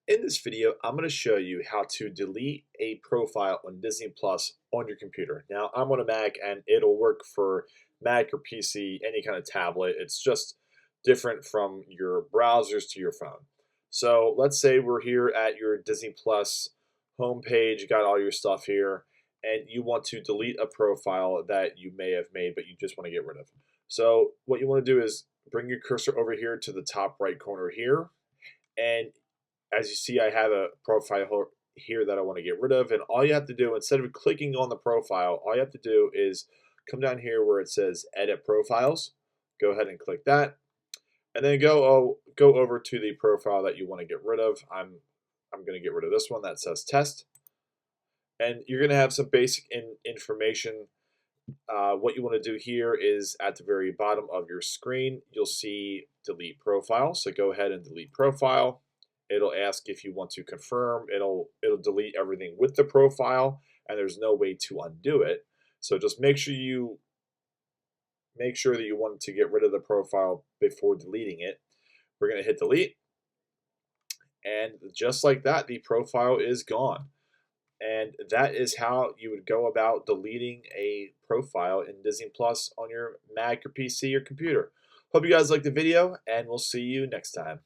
In this video, I'm going to show you how to delete a profile on Disney Plus on your computer. Now, I'm on a Mac and it'll work for Mac or PC, any kind of tablet. It's just different from your browsers to your phone. So let's say we're here at your Disney Plus homepage, you got all your stuff here, and you want to delete a profile that you may have made, but you just want to get rid of. So what you want to do is bring your cursor over here to the top right corner here, and as you see, I have a profile here that I want to get rid of. And all you have to do, instead of clicking on the profile, all you have to do is come down here where it says Edit Profiles. Go ahead and click that. And then go over to the profile that you want to get rid of. I'm going to get rid of this one that says Test. And you're going to have some basic information. What you want to do here is at the very bottom of your screen, you'll see Delete Profile. So go ahead and delete profile. It'll ask if you want to confirm. It'll delete everything with the profile, and there's no way to undo it. So just make sure that you want to get rid of the profile before deleting it. We're going to hit delete, and just like that, the profile is gone. And that is how you would go about deleting a profile in Disney Plus on your Mac or PC or computer. Hope you guys liked the video, and we'll see you next time.